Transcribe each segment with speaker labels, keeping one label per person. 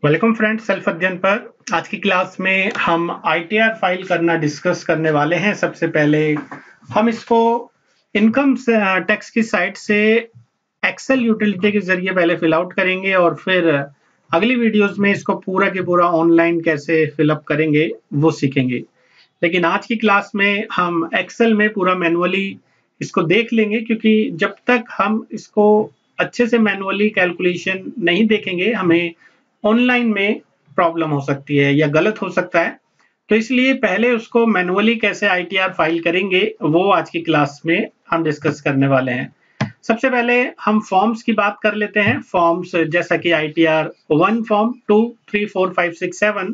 Speaker 1: Welcome friends, self अध्ययन पर आज की क्लास में हम आईटीआर फाइल करना डिस्कस करने वाले हैं। सबसे पहले हम इसको इनकम टैक्स की साइट से एक्सेल यूटिलिटी के जरिए पहले फिल आउट करेंगे और फिर अगली वीडियोस में इसको पूरा के पूरा ऑनलाइन कैसे फिलअप करेंगे वो सीखेंगे। लेकिन आज की क्लास में हम एक्सेल में पूरा मैनुअली इसको देख लेंगे, क्योंकि जब तक हम इसको अच्छे से मैनुअली कैलकुलेशन नहीं देखेंगे हमें ऑनलाइन में प्रॉब्लम हो सकती है या गलत हो सकता है। तो इसलिए पहले उसको मैनुअली कैसे आईटीआर फाइल करेंगे वो आज की क्लास में हम डिस्कस करने वाले हैं। सबसे पहले हम फॉर्म्स की बात कर लेते हैं। फॉर्म्स जैसा कि आईटीआर 1 फॉर्म, 2, 3, 4, 5, 6, 7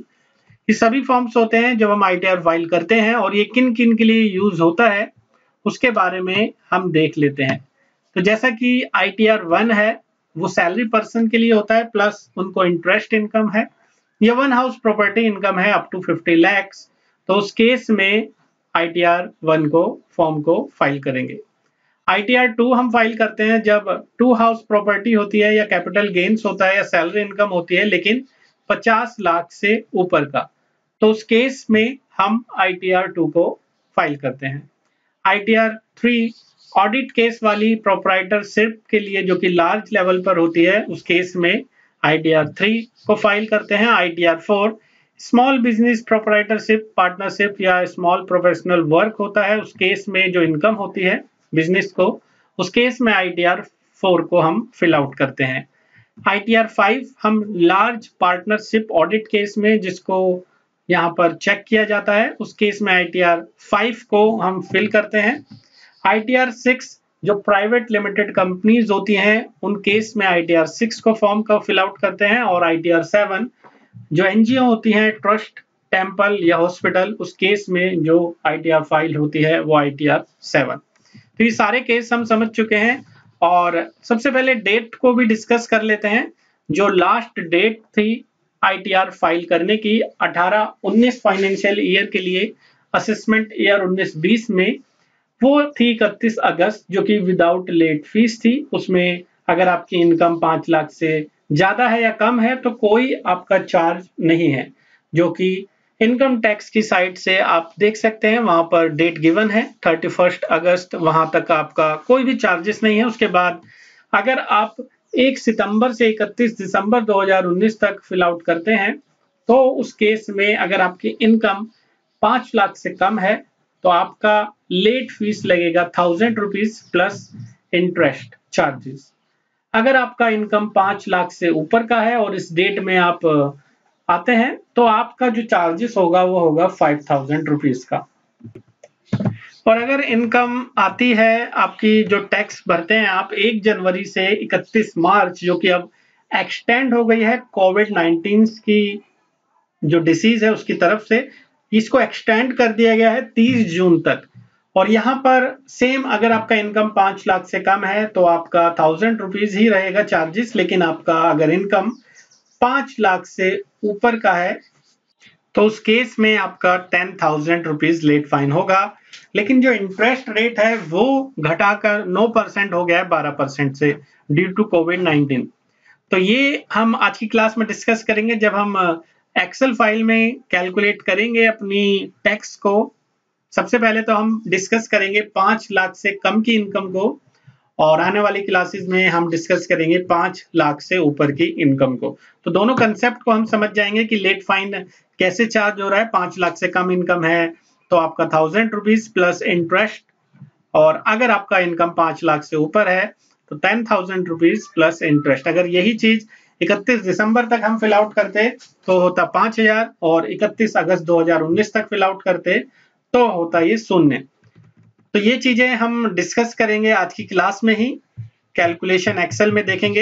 Speaker 1: ये सभी फॉर्म्स होते हैं जब हम आईटीआर फाइल करते हैं, और ये किन किन के लिए यूज होता है उसके बारे में हम देख लेते हैं। तो जैसा कि आईटीआर 1 है वो सैलरी पर्सन के लिए होता है, प्लस उनको इंटरेस्ट इनकम है या वन हाउस प्रॉपर्टी इनकम है अप टू 50 lakhs। तो उस केस में आईटीआर 1 को फॉर्म को फाइल करेंगे। आईटीआर 2 हम फाइल करते हैं जब 2 हाउस प्रॉपर्टी होती है या कैपिटल गेन्स होता है या सैलरी इनकम होती है लेकिन 50 लाख से ऊपर का। तो उस केस में हम आईटीआर 2 को फाइल करते हैं। आईटीआर 3 ऑडिट केस वाली प्रोप्राइटरशिप के लिए जो कि लार्ज लेवल पर होती है, उस केस में आईटीआर 3 को फाइल करते हैं। ITR 4 small business proprietorship, partnership या स्मॉल प्रोफेशनल वर्क होता है, उस केस में जो इनकम होती है बिजनेस को, उस केस में आईटीआर 4 को हम फिल आउट करते हैं। आईटीआर 5 हम लार्ज पार्टनरशिप ऑडिट केस में, जिसको यहाँ पर चेक किया जाता है, उस केस में आईटीआर 5 को हम फिल करते हैं। आईटीआर 6 जो प्राइवेट लिमिटेड कंपनीज होती हैं उन केस में आईटीआर 6 को फॉर्म का फिल आउट करते हैं। और आईटीआर 7 जो एनजीओ होती हैं, ट्रस्ट, टेम्पल या हॉस्पिटल, उस केस में जो आईटीआर फाइल होती है वो आईटीआर 7। तो ये सारे केस हम समझ चुके हैं, और सबसे पहले डेट को भी डिस्कस कर लेते हैं। जो लास्ट डेट थी आईटीआर फाइल करने की 18-19 फाइनेंशियल ईयर के लिए, असेसमेंट ईयर 19-20 में, वो थी 31 अगस्त, जो कि विदाउट लेट फीस थी। उसमें अगर आपकी इनकम 5 लाख से ज्यादा है या कम है तो कोई आपका चार्ज नहीं है, जो कि इनकम टैक्स की साइट से आप देख सकते हैं। वहां पर डेट गिवन है 31 अगस्त, वहां तक आपका कोई भी चार्जेस नहीं है। उसके बाद अगर आप 1 सितंबर से 31 दिसंबर 2019 तक फिल आउट करते हैं तो उस केस में अगर आपकी इनकम 5 लाख से कम है तो आपका लेट फीस लगेगा 1000 रुपीज प्लस इंटरेस्ट चार्जेस। अगर आपका इनकम 5 लाख से ऊपर का है और इस डेट में आप आते हैं तो आपका जो चार्जेस होगा वो होगा 5000 रुपीज का। और अगर इनकम आती है आपकी, जो टैक्स भरते हैं आप 1 जनवरी से 31 मार्च, जो कि अब एक्सटेंड हो गई है कोविड-19 की जो डिसीज है उसकी तरफ से, इसको एक्सटेंड कर दिया गया है 30 जून तक। और यहाँ पर सेम, अगर आपका इनकम 5 लाख से कम है तो आपका 1000 रुपीज ही रहेगा चार्जेस, लेकिन आपका अगर इनकम 5 लाख से ऊपर का है तो उस केस में आपका 10,000 रुपीज लेट फाइन होगा। लेकिन जो इंटरेस्ट रेट है वो घटाकर 9% हो गया है 12% से, ड्यू टू कोविड-19। तो ये हम आज की क्लास में डिस्कस करेंगे जब हम एक्सेल फाइल में कैलकुलेट करेंगे अपनी टैक्स को। सबसे पहले तो हम डिस्कस करेंगे 5 लाख से कम की इनकम को, और आने वाली क्लासेस में हम डिस्कस करेंगे 5 लाख से ऊपर की इनकम को। तो दोनों कंसेप्ट को हम समझ जाएंगे कि लेट फाइन कैसे चार्ज हो रहा है। 5 लाख से कम इनकम है तो आपका 1000 रुपीज प्लस इंटरेस्ट, और अगर आपका इनकम 5 लाख से ऊपर है तो 10,000 रुपीज प्लस इंटरेस्ट। अगर यही चीज 31 दिसंबर तक हम फिल आउट करते तो होता 5000, और 31 अगस्त 2019 तक फिल आउट करते तो होता ये 0। तो ये चीजें हम डिस्कस करेंगे आज की क्लास में ही, कैलकुलेशन एक्सेल में देखेंगे।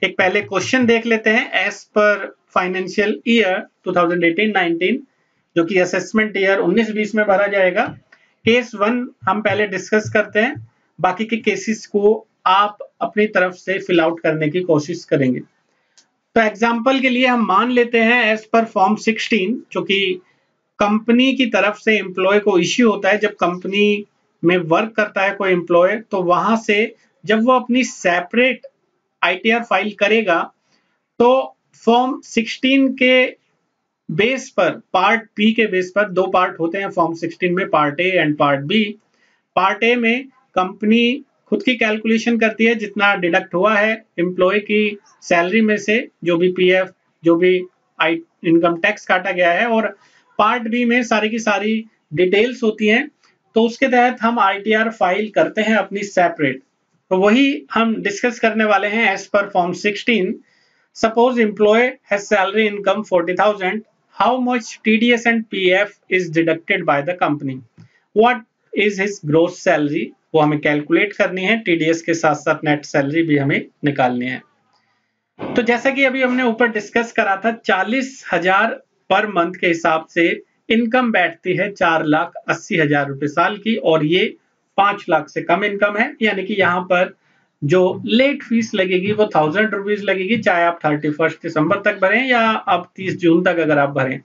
Speaker 1: एक पहले क्वेश्चन देख लेते हैं। एज पर फाइनेंशियल ईयर 2018-19, जो कि असेसमेंट ईयर 19-20 में भरा जाएगा, केस 1 हम पहले डिस्कस करते हैं, बाकी के केसेस को आप अपनी तरफ से फिल आउट करने की कोशिश करेंगे। तो एग्जांपल के लिए हम मान लेते हैं एज पर फॉर्म 16, जो कि कंपनी की तरफ से एम्प्लॉय को इश्यू होता है। जब कंपनी में वर्क करता है कोई एम्प्लॉय, तो वहां से जब वो अपनी सेपरेट आईटीआर फाइल करेगा तो फॉर्म 16 के बेस पर, पार्ट बी के बेस पर, दो पार्ट होते हैं फॉर्म 16 में, part A and part B. Part A में कंपनी खुद की कैलकुलेशन करती है जितना डिडक्ट हुआ है एम्प्लॉय की सैलरी में से, जो भी पीएफ, जो भी इनकम टैक्स काटा गया है, और पार्ट बी में सारी की सारी डिटेल्स होती हैं। तो उसके तहत हम आईटीआर फाइल करते हैं अपनी सेपरेट। तो वही हम डिस्कस करने वाले हैं एज पर form 16। Suppose employ has salary income 40,000, how much TDS and PF is deducted by the company, what is his gross salary, वो हमें कैलकुलेट करनी है। टीडीएस के साथ साथ नेट सैलरी भी हमें निकालनी है। तो जैसा कि अभी हमने ऊपर डिस्कस करा था, 40,000 पर मंथ के हिसाब से इनकम बैठती है 4,80,000 रुपए साल की, और ये 5 लाख से कम इनकम है। यानी कि यहाँ पर जो लेट फीस लगेगी वो 1,000 रुपीज लगेगी, चाहे आप 31 दिसंबर तक भरें या आप 30 जून तक अगर आप भरें।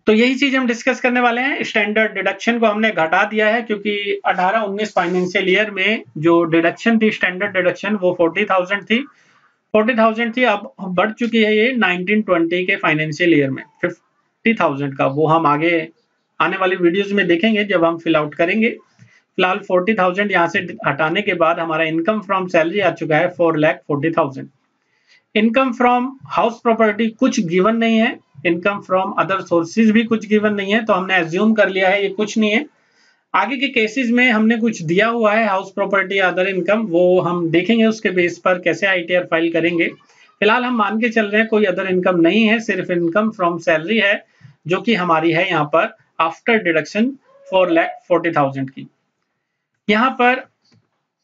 Speaker 1: तो यही चीज हम डिस्कस करने वाले हैं। स्टैंडर्ड डिडक्शन को हमने घटा दिया है क्योंकि 18-19 फाइनेंशियल ईयर में जो डिडक्शन थी, स्टैंडर्ड डिडक्शन, वो 40,000 थी। 40,000 थी, अब बढ़ चुकी है ये 19-20 के फाइनेंशियल ईयर में 50,000 का। वो हम आगे आने वाली वीडियोस में देखेंगे जब हम फिल आउट करेंगे। फिलहाल 40,000 यहाँ से हटाने के बाद हमारा इनकम फ्रॉम सैलरी आ चुका है 4,40,000। इनकम फ्रॉम हाउस प्रॉपर्टी कुछ गिवन नहीं है, इनकम फ्रॉम अदर सोर्सेज भी कुछ गिवन नहीं है, तो हमने एज्यूम कर लिया है ये कुछ नहीं है। आगे के केसेस में हमने कुछ दिया हुआ है हाउस प्रॉपर्टी अदर इनकम, वो हम देखेंगे उसके बेस पर कैसे आईटीआर फाइल करेंगे। फिलहाल हम मान के चल रहे हैं कोई अदर इनकम नहीं है, सिर्फ इनकम फ्रॉम सैलरी है जो कि हमारी है यहाँ पर आफ्टर डिडक्शन 4,40,000 की। यहाँ पर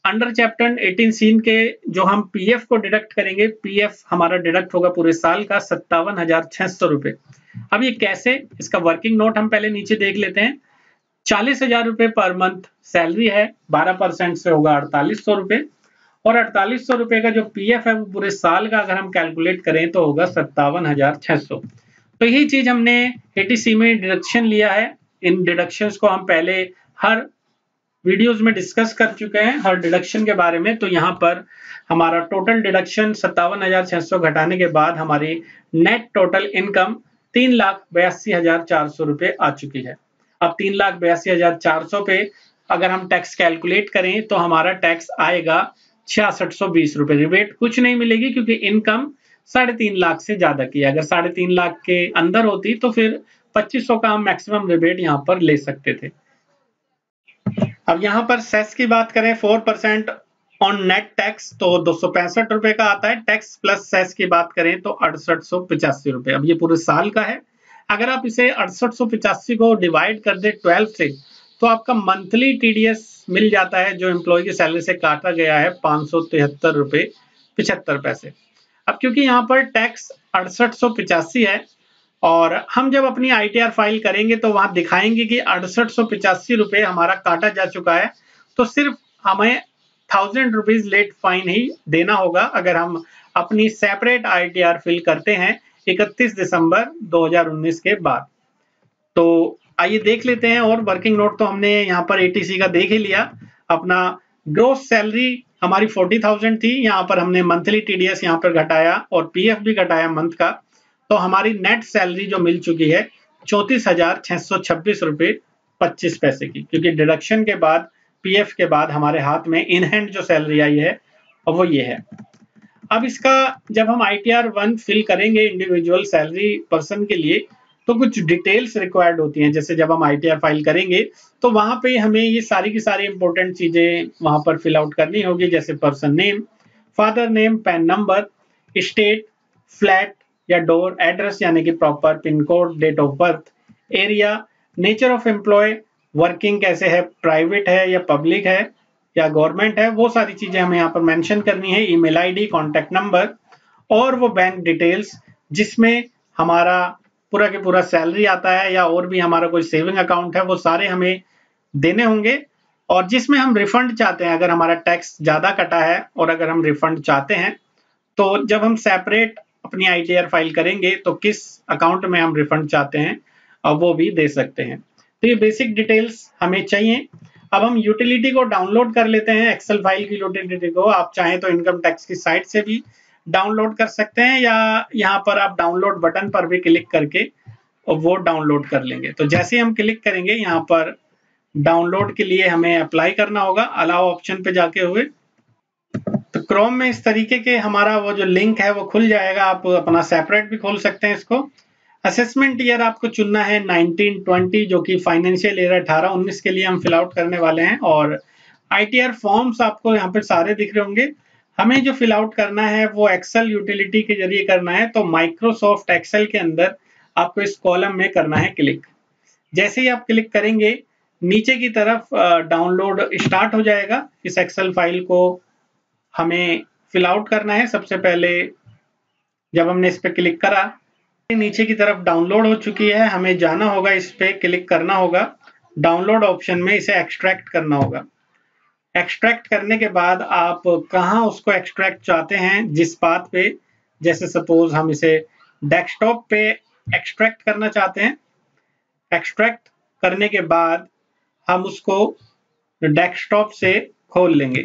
Speaker 1: अंडर चैप्टर 18 सीन के जो हम पीएफ को डिडक्ट करेंगे, पीएफ हमारा डिडक्ट होगा पूरे साल का 57,600 रुपए। अब ये कैसे, इसका वर्किंग नोट हम पहले नीचे देख लेते हैं। 40,000 रुपए पर मंथ सैलरी है, 12% से होगा 4,800 रुपए, और 4,800 रुपए का जो पीएफ है वो पूरे साल का अगर हम कैलकुलेट करें तो होगा 57,600। तो यही चीज हमने एटीसी में डिडक्शन लिया है। इन डिडक्शंस को हम पहले हर वीडियोस में डिस्कस कर चुके हैं, हर डिडक्शन के बारे में। तो यहाँ पर हमारा टोटल डिडक्शन 57,600 घटाने के बाद हमारी नेट टोटल इनकम 3,82,400 रुपए आ चुकी है। अब 3,82,400 पे अगर हम टैक्स कैलकुलेट करें तो हमारा टैक्स आएगा 6,620 रुपए। रिबेट कुछ नहीं मिलेगी क्योंकि इनकम 3.5 लाख से ज्यादा की है। अगर 3.5 लाख के अंदर होती तो फिर 2,500 का हम मैक्सिमम रिबेट यहाँ पर ले सकते थे। अब यहाँ पर सेस की बात करें, 4% ऑन नेट टैक्स तो 265 रुपए का आता है। टैक्स प्लस सेस की बात करें तो 6885 रुपए। अब ये पूरे साल का है। अगर आप इसे 6885 को डिवाइड कर दे 12 से तो आपका मंथली टीडीएस मिल जाता है जो एम्प्लॉय की सैलरी से काटा गया है 573 रुपए 75 पैसे। अब क्योंकि यहाँ पर टैक्स 6885 है और हम जब अपनी आईटीआर फाइल करेंगे तो वहां दिखाएंगे कि 6885 रुपए हमारा काटा जा चुका है, तो सिर्फ हमें 1,000 रुपीज लेट फाइन ही देना होगा अगर हम अपनी सेपरेट आईटीआर फिल करते हैं 31 दिसंबर 2019 के बाद। तो आइए देख लेते हैं। और वर्किंग नोट तो हमने यहाँ पर एटीसी का देख ही लिया। अपना ग्रोस सैलरी हमारी 40,000 थी, यहाँ पर हमने मंथली टीडीएस यहाँ पर घटाया और पीएफ भी घटाया मंथ का, तो हमारी नेट सैलरी जो मिल चुकी है 34,626 रुपए 25 पैसे की, क्योंकि डिडक्शन के बाद पीएफ के बाद हमारे हाथ में इन हैंड जो सैलरी आई है वो ये है। अब इसका जब हम आईटीआर 1 फिल करेंगे इंडिविजुअल सैलरी पर्सन के लिए तो कुछ डिटेल्स रिक्वायर्ड होती हैं। जैसे जब हम आईटीआर फाइल करेंगे तो वहां पे हमें ये सारी की सारी इंपॉर्टेंट चीजें वहां पर फिल आउट करनी होगी, जैसे person name, father name, PAN number, state, flat या डोर, एड्रेस यानी कि proper pin code, date of birth, area, nature of employ, working कैसे है, प्राइवेट है या पब्लिक है या गवर्नमेंट है, वो सारी चीजें हमें यहाँ पर मेंशन करनी है। ईमेल आईडी, कॉन्टेक्ट नंबर और वो बैंक डिटेल्स जिसमें हमारा पूरा के पूरा सैलरी आता है या और भी हमारा कोई सेविंग अकाउंट है, वो सारे हमें देने होंगे। और जिसमें हम रिफंड चाहते हैं, अगर हमारा टैक्स ज्यादा कटा है और अगर हम रिफंड चाहते हैं तो जब हम सेपरेट अपनी आईटीआर फाइल करेंगे तो किस अकाउंट में हम रिफंड चाहते हैं और वो भी दे सकते हैं। तो ये बेसिक डिटेल्स हमें चाहिए। अब हम यूटिलिटी को डाउनलोड कर लेते हैं, एक्सेल फाइल की यूटिलिटी को। आप चाहें तो इनकम टैक्स की साइट से भी डाउनलोड कर सकते हैं, या यहाँ पर आप डाउनलोड बटन पर भी क्लिक करके वो डाउनलोड कर लेंगे। तो जैसे ही हम क्लिक करेंगे यहाँ पर डाउनलोड के लिए हमें अप्लाई करना होगा अलाउ ऑप्शन पे जाके हुए। तो क्रोम में इस तरीके के हमारा वो जो लिंक है वो खुल जाएगा। आप अपना सेपरेट भी खोल सकते हैं इसको। असेसमेंट ईयर आपको चुनना है 1920, जो कि फाइनेंशियल ईयर 18-19 के लिए हम फिल आउट करने वाले हैं। और आईटीआर फॉर्म्स आपको यहाँ पे सारे दिख रहे होंगे। हमें जो फिल आउट करना है वो एक्सेल यूटिलिटी के जरिए करना है। तो माइक्रोसॉफ्ट एक्सेल के अंदर आपको इस कॉलम में करना है क्लिक। जैसे ही आप क्लिक करेंगे नीचे की तरफ डाउनलोड स्टार्ट हो जाएगा। इस एक्सेल फाइल को हमें फिल आउट करना है। सबसे पहले जब हमने इस पर क्लिक करा, नीचे की तरफ डाउनलोड हो चुकी है। हमें जाना होगा, इस पे क्लिक करना होगा, डाउनलोड ऑप्शन में इसे एक्सट्रैक्ट करना होगा। एक्सट्रैक्ट करने के बाद आप कहाँ उसको एक्सट्रैक्ट चाहते हैं, जिस पाथ पे, जैसे सपोज हम इसे डेस्कटॉप पे एक्सट्रैक्ट करना चाहते हैं। एक्सट्रैक्ट करने के बाद हम उसको डेस्कटॉप से खोल लेंगे।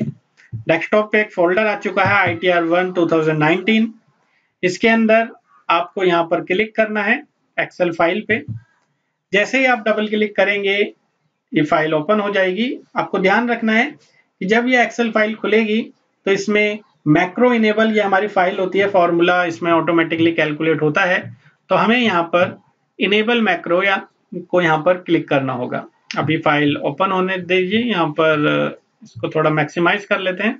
Speaker 1: डेस्कटॉप पे एक फोल्डर आ चुका है ITR1 2019। इसके अंदर आपको यहाँ पर क्लिक करना है एक्सेल फाइल पे। जैसे ही आप डबल क्लिक करेंगे ये फाइल ओपन हो जाएगी। आपको ध्यान रखना है कि जब ये एक्सेल फाइल खुलेगी तो इसमें मैक्रो इनेबल, ये हमारी फाइल होती है, फॉर्मूला इसमें ऑटोमेटिकली कैलकुलेट होता है। तो हमें यहाँ पर इनेबल मैक्रो या को यहाँ पर क्लिक करना होगा। अभी फाइल ओपन होने दीजिए। यहाँ पर इसको थोड़ा मैक्सिमाइज कर लेते हैं।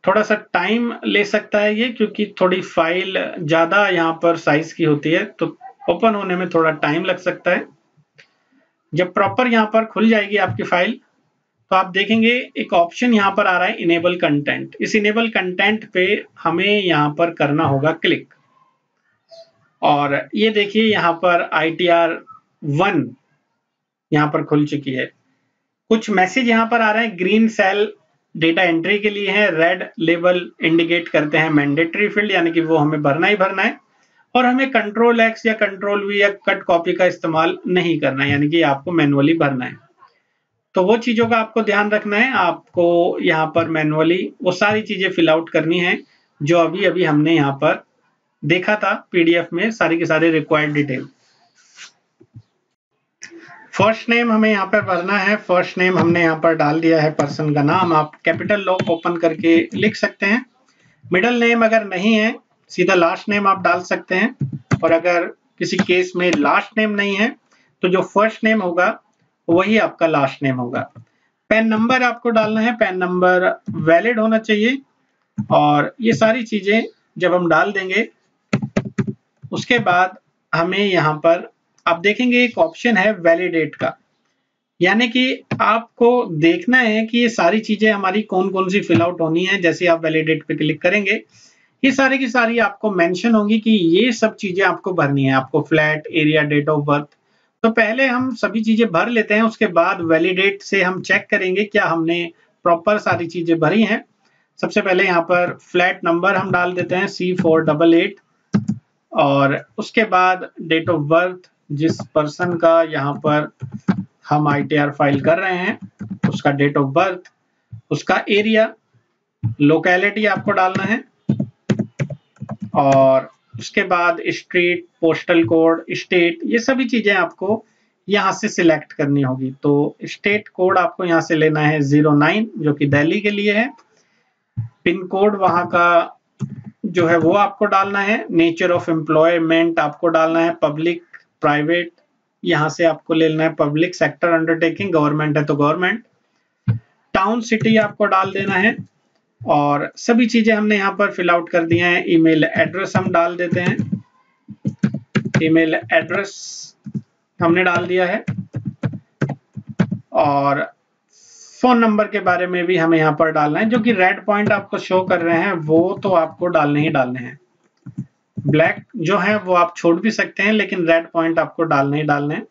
Speaker 1: थोड़ा सा टाइम ले सकता है ये, क्योंकि थोड़ी फाइल ज्यादा यहाँ पर साइज की होती है, तो ओपन होने में थोड़ा टाइम लग सकता है। जब प्रॉपर यहाँ पर खुल जाएगी आपकी फाइल तो आप देखेंगे एक ऑप्शन यहाँ पर आ रहा है इनेबल कंटेंट। इस इनेबल कंटेंट पे हमें यहाँ पर करना होगा क्लिक। और ये देखिए यहाँ पर ITR1 यहाँ पर खुल चुकी है। कुछ मैसेज यहाँ पर आ रहे हैं। ग्रीन सेल डेटा एंट्री के लिए है, रेड लेबल इंडिकेट करते हैं मैंडेटरी फील्ड, यानी कि वो हमें भरना ही भरना है। और हमें Ctrl+X या Ctrl+V या कट कॉपी का इस्तेमाल नहीं करना है, यानी कि आपको मैनुअली भरना है। तो वो चीजों का आपको ध्यान रखना है। आपको यहाँ पर मैनुअली वो सारी चीजें फिल आउट करनी है जो अभी अभी हमने यहाँ पर देखा था PDF में, सारी की सारी रिक्वायर्ड डिटेल। फर्स्ट नेम हमें यहाँ पर भरना है। फर्स्ट नेम हमने यहाँ पर डाल दिया है पर्सन का नाम। आप कैपिटल लॉक ओपन करके लिख सकते हैं। मिडिल नेम अगर नहीं है सीधा लास्ट नेम आप डाल सकते हैं। और अगर किसी केस में लास्ट नेम नहीं है तो जो फर्स्ट नेम होगा वही आपका लास्ट नेम होगा। पैन नंबर आपको डालना है। पैन नंबर वैलिड होना चाहिए। और ये सारी चीजें जब हम डाल देंगे उसके बाद हमें यहाँ पर आप देखेंगे एक ऑप्शन है वैलिडेट का, यानी कि आपको देखना है कि ये सारी चीजें हमारी कौन कौन सी फिल आउट होनी है। जैसे आप वैलिडेट पे क्लिक करेंगे ये सारी की सारी आपको मेंशन होंगी कि ये सब चीजें आपको भरनी है। आपको flat, area, date of birth. तो पहले हम सभी चीजें भर लेते हैं, उसके बाद वैलिडेट से हम चेक करेंगे क्या हमने प्रॉपर सारी चीजें भरी हैं। सबसे पहले यहाँ पर फ्लैट नंबर हम डाल देते हैं C488। और उसके बाद डेट ऑफ बर्थ, जिस पर्सन का यहाँ पर हम ITR फाइल कर रहे हैं उसका डेट ऑफ बर्थ, उसका एरिया, लोकेलिटी आपको डालना है। और उसके बाद स्ट्रीट, पोस्टल कोड, स्टेट, ये सभी चीजें आपको यहाँ से सिलेक्ट करनी होगी। तो स्टेट कोड आपको यहाँ से लेना है 09, जो कि दिल्ली के लिए है। पिन कोड वहां का जो है वो आपको डालना है। नेचर ऑफ एम्प्लॉयमेंट आपको डालना है, पब्लिक, प्राइवेट, यहाँ से आपको लेना है पब्लिक सेक्टर अंडरटेकिंग, गवर्नमेंट है तो गवर्नमेंट। टाउन, सिटी आपको डाल देना है। और सभी चीजें हमने यहाँ पर फिल आउट कर दिया है। ईमेल एड्रेस हम डाल देते हैं। ईमेल एड्रेस हमने डाल दिया है। और फोन नंबर के बारे में भी हमें यहाँ पर डालना है। जो कि रेड पॉइंट आपको शो कर रहे हैं वो तो आपको डालने ही डालने हैं। ब्लैक जो है वो आप छोड़ भी सकते हैं, लेकिन रेड पॉइंट आपको डालने ही डालने हैं।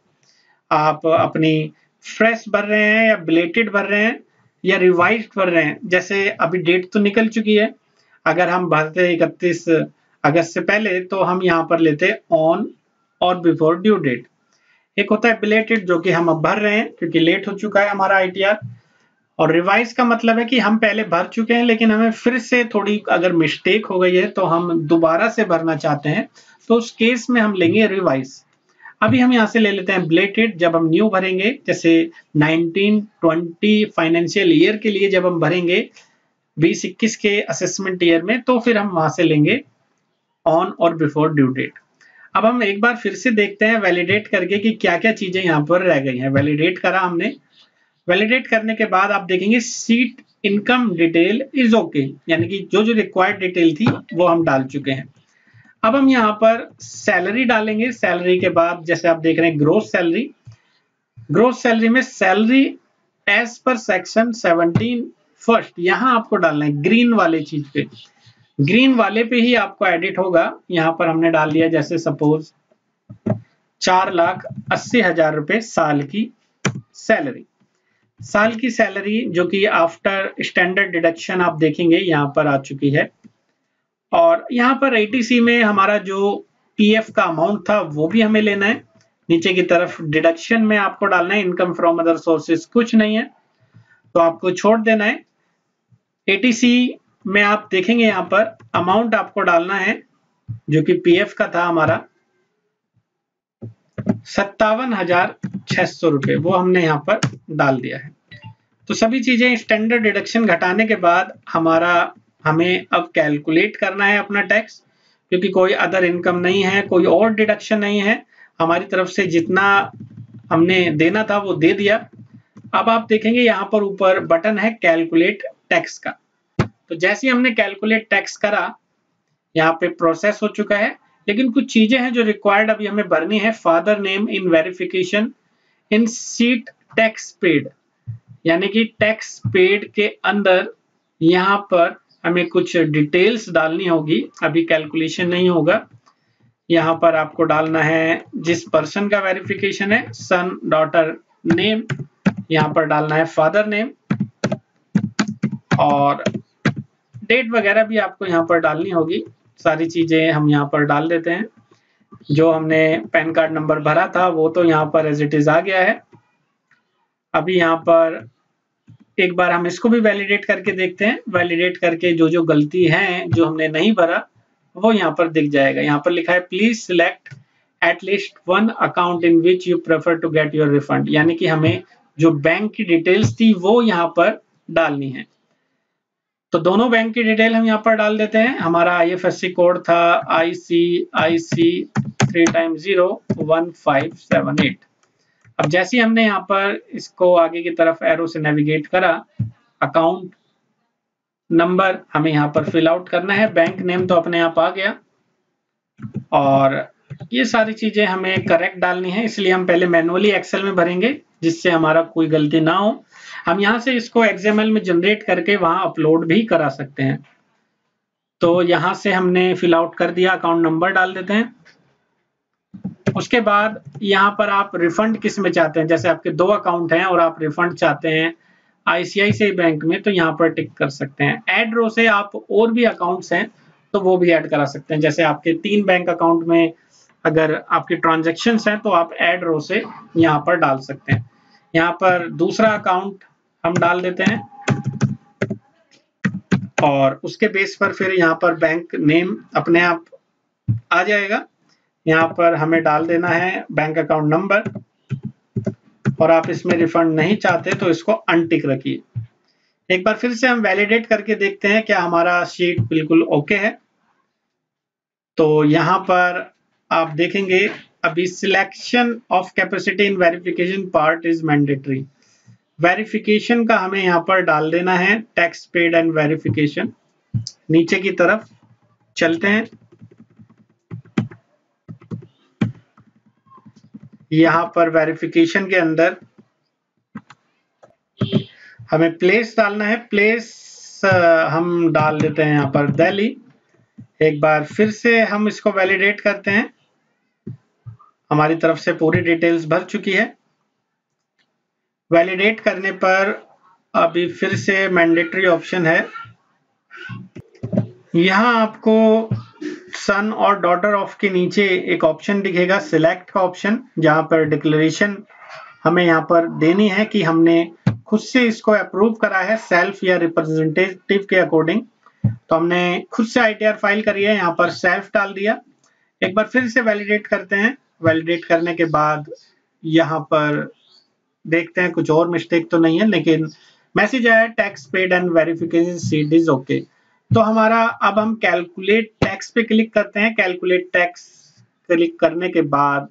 Speaker 1: आप अपनी फ्रेश भर रहे हैं या बिलेटेड भर रहे हैं या रिवाइज्ड भर रहे हैं। जैसे अभी डेट तो निकल चुकी है, अगर हम भरते 31 अगस्त से पहले तो हम यहाँ पर लेते ऑन और बिफोर ड्यू डेट। एक होता है बिलेटेड, जो कि हम अब भर रहे हैं क्योंकि लेट हो चुका है हमारा ITR। और रिवाइज का मतलब है कि हम पहले भर चुके हैं लेकिन हमें फिर से थोड़ी अगर मिस्टेक हो गई है तो हम दोबारा से भरना चाहते हैं, तो उस केस में हम लेंगे रिवाइज। अभी हम यहाँ से ले लेते हैं ब्लेटेड। जब हम न्यू भरेंगे, जैसे 19-20 फाइनेंशियल ईयर के लिए जब हम भरेंगे 20-21 के असेसमेंट ईयर में, तो फिर हम वहां से लेंगे ऑन और बिफोर ड्यू डेट। अब हम एक बार फिर से देखते हैं वैलिडेट करके कि क्या क्या चीजें यहाँ पर रह गई हैं। वैलिडेट करा हमने। वैलिडेट करने के बाद आप देखेंगे seat income detail is okay, यानी कि जो जो रिक्वायर्ड डिटेल थी वो हम डाल चुके हैं। अब हम यहाँ पर सैलरी डालेंगे। सैलरी के बाद जैसे आप देख रहे हैं ग्रोस सैलरी। ग्रोस सैलरी में सैलरी एज पर सेक्शन 17 फर्स्ट, यहाँ आपको डालना है ग्रीन वाले चीज पे। ग्रीन वाले पे ही आपको एडिट होगा। यहाँ पर हमने डाल दिया जैसे सपोज 4,80,000 रुपए साल की सैलरी। साल की सैलरी जो कि आफ्टर स्टैंडर्ड डिडक्शन आप देखेंगे यहाँ पर आ चुकी है। और यहाँ पर ATC में हमारा जो PF का अमाउंट था वो भी हमें लेना है। नीचे की तरफ डिडक्शन में आपको डालना है इनकम फ्रॉम अदर सोर्सेज कुछ नहीं है तो आपको छोड़ देना है। ATC में आप देखेंगे यहाँ पर अमाउंट आपको डालना है जो कि PF का था हमारा 57,600 रुपए, वो हमने यहाँ पर डाल दिया है। तो सभी चीजें स्टैंडर्ड डिडक्शन घटाने के बाद हमें अब कैलकुलेट करना है अपना टैक्स, क्योंकि कोई अदर इनकम नहीं है, कोई और डिडक्शन नहीं है। हमारी तरफ से जितना हमने देना था वो दे दिया। अब आप देखेंगे यहाँ पर ऊपर बटन है कैलकुलेट टैक्स का। तो जैसे ही हमने कैलकुलेट टैक्स करा, यहाँ पे प्रोसेस हो चुका है। लेकिन कुछ चीजें हैं जो रिक्वायर्ड अभी हमें भरनी है। Father name in verification in seat tax paid, यानी कि टैक्स पेड के अंदर यहाँ पर हमें कुछ डिटेल्स डालनी होगी। अभी कैलकुलेशन नहीं होगा। यहाँ पर आपको डालना है जिस पर्सन का वेरिफिकेशन है, सन डॉटर नेम, यहाँ पर डालना है फादर नेम, और डेट वगैरह भी आपको यहाँ पर डालनी होगी। सारी चीजें हम यहाँ पर डाल देते हैं। जो हमने पैन कार्ड नंबर भरा था वो तो यहाँ पर एज इट इज आ गया है। अभी यहाँ पर एक बार हम इसको भी वैलिडेट करके देखते हैं। वैलिडेट करके जो जो गलती है जो हमने नहीं भरा वो यहाँ पर दिख जाएगा। यहाँ पर लिखा है please select at least one account in which you prefer to get your refund, यानी कि हमें जो बैंक की डिटेल्स थी वो यहाँ पर डालनी है। तो दोनों बैंक की डिटेल हम यहाँ पर डाल देते हैं। हमारा IFSC कोड था ICIC 3x01578। अब जैसे ही हमने यहाँ पर इसको आगे की तरफ एरो से नेविगेट करा, अकाउंट नंबर हमें यहाँ पर फिल आउट करना है। बैंक नेम तो अपने आप आ गया, और ये सारी चीजें हमें करेक्ट डालनी है, इसलिए हम पहले मैनुअली एक्सेल में भरेंगे जिससे हमारा कोई गलती ना हो। हम यहाँ से इसको XML में जनरेट करके वहां अपलोड भी करा सकते हैं। तो यहाँ से हमने फिल आउट कर दिया, अकाउंट नंबर डाल देते हैं। उसके बाद यहाँ पर आप रिफंड किस में चाहते हैं, जैसे आपके 2 अकाउंट हैं और आप रिफंड चाहते हैं ICICI बैंक में, तो यहाँ पर टिक कर सकते हैं। ऐड रो से आप और भी अकाउंट्स हैं तो वो भी ऐड करा सकते हैं। जैसे आपके 3 बैंक अकाउंट में अगर आपकी ट्रांजैक्शंस हैं तो आप ऐड रो से यहाँ पर डाल सकते हैं। यहाँ पर दूसरा अकाउंट हम डाल देते हैं और उसके बेस पर फिर यहाँ पर बैंक नेम अपने आप आ जाएगा। यहाँ पर हमें डाल देना है बैंक अकाउंट नंबर, और आप इसमें रिफंड नहीं चाहते तो इसको अनटिक रखिए। एक बार फिर से हम वैलिडेट करके देखते हैं क्या हमारा शीट बिल्कुल ओके है। तो यहाँ पर आप देखेंगे अभी selection of capacity in verification part is mandatory. Verification का हमें यहाँ पर डाल देना है टैक्स पेड एंड वेरिफिकेशन। नीचे की तरफ चलते हैं। यहाँ पर वेरिफिकेशन के अंदर हमें प्लेस डालना है। प्लेस हम डाल देते हैं यहाँ पर दिल्ली। एक बार फिर से हम इसको वैलिडेट करते हैं। हमारी तरफ से पूरी डिटेल्स भर चुकी है। वैलिडेट करने पर अभी फिर से मैंडेटरी ऑप्शन है। यहाँ आपको सन और डॉटर ऑफ के नीचे एक ऑप्शन दिखेगा सिलेक्ट का ऑप्शन, जहाँ पर डिक्लेरेशन हमें यहाँ पर देनी है कि हमने खुद से इसको अप्रूव करा है सेल्फ या रिप्रेजेंटेटिव के अकॉर्डिंग। तो हमने खुद से ITR फाइल करी है, यहाँ पर सेल्फ डाल दिया। एक बार फिर से वैलिडेट करते हैं। वैलिडेट करने के बाद यहाँ पर देखते हैं कुछ और मिस्टेक तो नहीं है, लेकिन मैसेज आया tax paid and verification sheet is okay. तो हमारा अब हम कैलकुलेट टैक्स पे क्लिक करते हैं। कैलकुलेट टैक्स क्लिक करने के बाद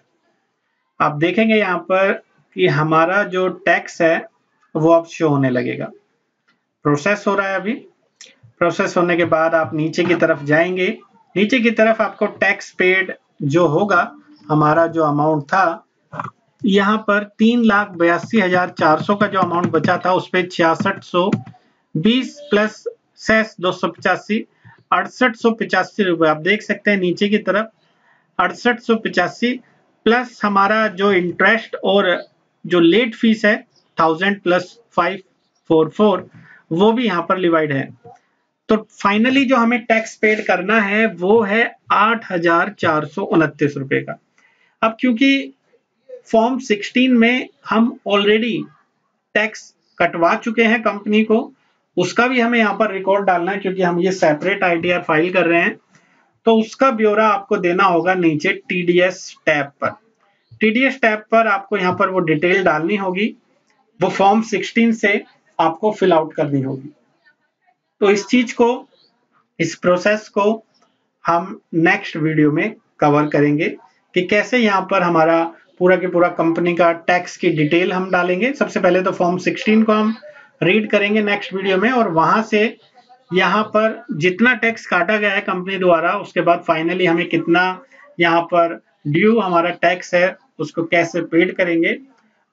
Speaker 1: आप देखेंगे यहाँ पर कि हमारा जो टैक्स है वो अब शो होने लगेगा। प्रोसेस हो रहा है अभी। प्रोसेस होने के बाद आप नीचे की तरफ जाएंगे। नीचे की तरफ आपको टैक्स पेड जो होगा, हमारा जो अमाउंट था यहाँ पर 3,82,400 का जो अमाउंट बचा था उस पे 6620 प्लस सेस 285 6885 रुपए। आप देख सकते हैं नीचे की तरफ 6885 प्लस हमारा जो इंटरेस्ट और जो लेट फीस है 1000 प्लस 544 वो भी यहाँ पर डिवाइड है। तो फाइनली जो हमें टैक्स पेड करना है वो है 8,429 रुपए का। अब क्योंकि फॉर्म 16 में हम ऑलरेडी टैक्स कटवा चुके हैं कंपनी को, उसका भी हमें यहाँ पर रिकॉर्ड डालना है क्योंकि हम ये सेपरेट ITR फाइल कर रहे हैं। तो उसका ब्यौरा आपको देना होगा नीचे TDS टैब पर। TDS टैब पर आपको यहाँ पर वो डिटेल डालनी होगी, वो फॉर्म 16 से आपको फिल आउट करनी होगी। तो इस चीज को, इस प्रोसेस को हम नेक्स्ट वीडियो में कवर करेंगे कि कैसे यहाँ पर हमारा पूरा के पूरा कंपनी का टैक्स की डिटेल हम डालेंगे। सबसे पहले तो फॉर्म 16 को हम रीड करेंगे नेक्स्ट वीडियो में, और वहां से यहाँ पर जितना टैक्स काटा गया है कंपनी द्वारा, उसके बाद फाइनली हमें कितना यहाँ पर ड्यू हमारा टैक्स है उसको कैसे पेड करेंगे,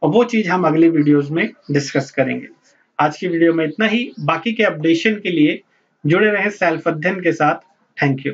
Speaker 1: और वो चीज हम अगली वीडियोस में डिस्कस करेंगे। आज की वीडियो में इतना ही। बाकी के अपडेशन के लिए जुड़े रहे सेल्फ अध्ययन के साथ। Thank you.